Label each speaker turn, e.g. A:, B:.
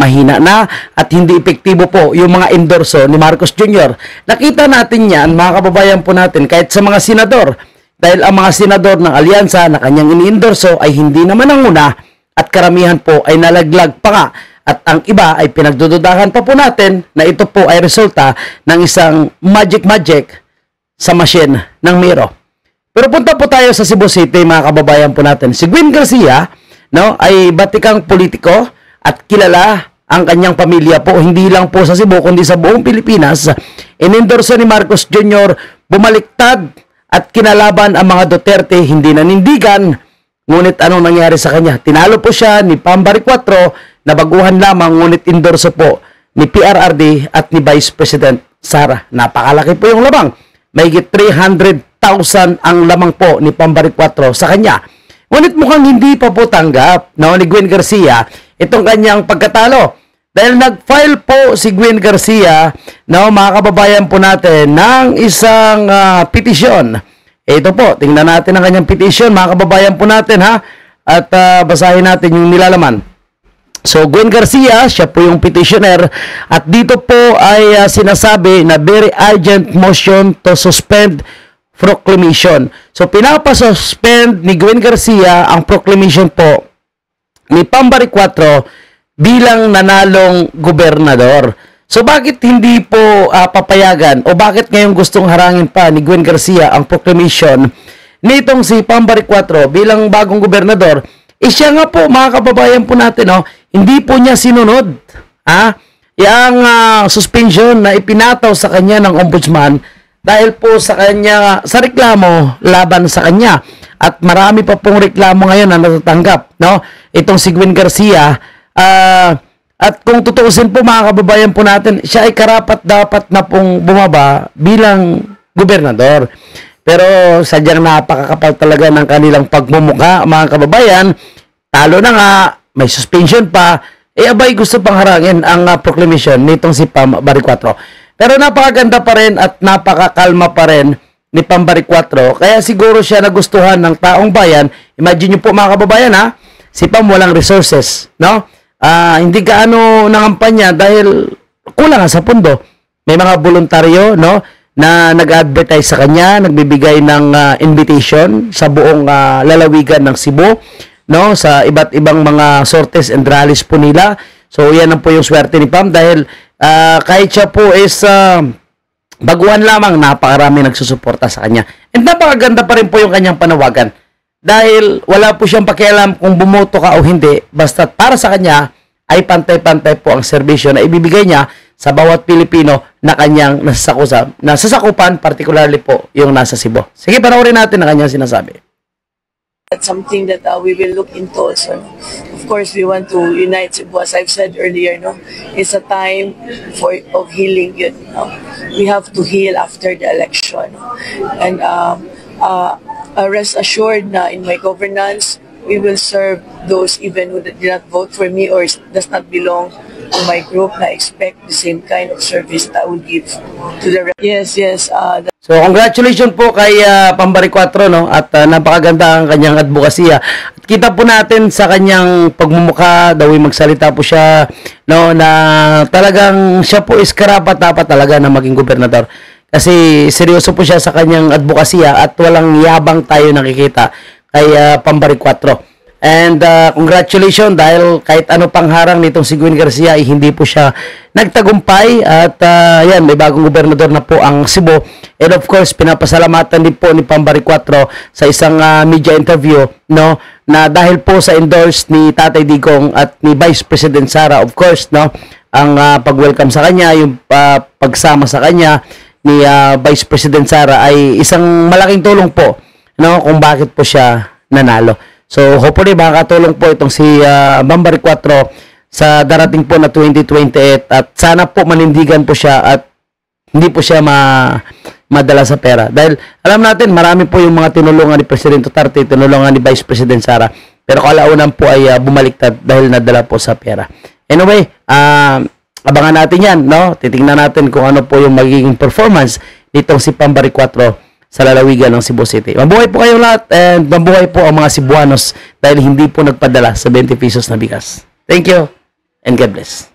A: mahina na at hindi epektibo po yung mga endorso ni Marcos Jr. Nakita natin yan, mga kababayan po natin, kahit sa mga senador. Dahil ang mga senador ng alyansa na kanyang iniendorso ay hindi naman ang una at karamihan po ay nalaglag pa nga. At ang iba ay pinagdududahan pa po natin na ito po ay resulta ng isang magic sa machine ng Miro. Pero punta po tayo sa Cebu City, mga kababayan po natin. Si Gwen Garcia, no, ay batikang politiko at kilala ang kanyang pamilya po, hindi lang po sa Cebu, kundi sa buong Pilipinas. Inendorso ni Marcos Jr., bumaliktad at kinalaban ang mga Duterte, hindi nanindigan. Ngunit anong nangyari sa kanya? Tinalo po siya ni Pambari 4, nabaguhan lamang, ngunit endorso po ni PRRD at ni Vice President Sara. Napakalaki po yung lamang. Mahigit 300,000 ang lamang po ni Pambari 4 sa kanya. Ngunit mukhang hindi pa po tanggap, no, ni Gwen Garcia itong kanyang pagkatalo. Dahil nag-file po si Gwen Garcia, no, mga kababayan po natin, ng isang petisyon. Ito po, tingnan natin ang kanyang petisyon, mga kababayan po natin, ha? At basahin natin yung nilalaman. So, Gwen Garcia, siya po yung petitioner. At dito po ay sinasabi na very urgent motion to suspend proclamation. So, pinapasuspend ni Gwen Garcia ang proclamation po ni Pambari 4 bilang nanalong gobernador. So bakit hindi po papayagan o bakit ngayon gustong harangin pa ni Gwen Garcia ang proclamation nitong si Pambari 4 bilang bagong gobernador? Siya nga po, mga kababayan po natin, hindi po niya sinunod yung suspension na ipinataw sa kanya ng ombudsman dahil po sa kanya, sa reklamo laban sa kanya. At marami pa pong reklamo ngayon na natatanggap, no? Itong si Gwen Garcia, at kung tutuusin po, mga kababayan po natin, siya ay karapat-dapat na pong bumaba bilang gobernador. Pero sadyang napakakapal talaga ng kanilang pagmumukha, mga kababayan. Talo na nga, may suspension pa, abay gusto pang harangin ang proclamation nitong si Pambari 4. Pero napakaganda pa rin at napakakalma pa rin ni Pambari 4. Kaya siguro siya nagustuhan ng taong bayan. Imagine nyo po, mga kababayan, si Pam walang resources, no? Hindi gaano nangampanya dahil kulang sa pundo. May mga voluntaryo, no, na nag-advertise sa kanya, nagbibigay ng invitation sa buong lalawigan ng Cebu, no, sa iba't ibang mga sortes and rallies po nila. So yan ang po yung swerte ni Pam dahil kahit siya po is baguhan lamang, napakarami nagsusuporta sa kanya. And napakaganda pa rin po yung kanyang panawagan. Dahil wala po siyang pakialam kung bumoto ka o hindi, basta para sa kanya ay pantay-pantay po ang serbisyo na ibibigay niya sa bawat Pilipino na kanyang nasasakupan, particularly po yung nasa Cebu. Sige, panoorin natin ang kanyang sinasabi.
B: That's something that we will look into also. Of course, we want to unite Cebu. As I've said earlier, it's a time of healing. We have to heal after the election. And rest assured na in my governance, we will serve those even who did not vote for me or does not belong to my group na expect the same kind of service that I will give to the rest. Yes.
A: So, congratulations po kay Pambari 4, no? At napakaganda ang kanyang advokasya. At kita po natin sa kanyang pagmumukha, daw magsalita po siya, no, na talagang siya po is karapat-dapat talaga na maging gobernador. Kasi seryoso po siya sa kanyang advokasya at walang yabang tayo nakikita kay Pambari 4. And congratulations dahil kahit ano pang harang nitong si Gwen Garcia ay hindi po siya nagtagumpay at yan, may bagong gobernador na po ang Cebu. And of course, pinapasalamatan din po ni Pambari 4 sa isang media interview, no, na dahil po sa endorse ni Tatay Digong at ni Vice President Sara, of course, no, ang pag-welcome sa kanya, yung pagsama sa kanya ni Vice President Sara ay isang malaking tulong po, no, kung bakit po siya nanalo. So hopefully makakatulong po itong si Pambari 4 sa darating po na 2028 at sana po manindigan po siya at hindi po siya madala sa pera. Dahil alam natin marami po yung mga tinulungan ni Presidente Duterte, tinulungan ni Vice President Sara, pero kalaunan po ay bumaliktad dahil nadala po sa pera. Anyway, abangan natin yan, no? Titingnan natin kung ano po yung magiging performance nitong si Pambari 4 sa lalawigan ng Cebu City. Mabuhay po kayong lahat and mabuhay po ang mga Cebuanos dahil hindi po nagpadala sa 20 pesos na bigas. Thank you and God bless.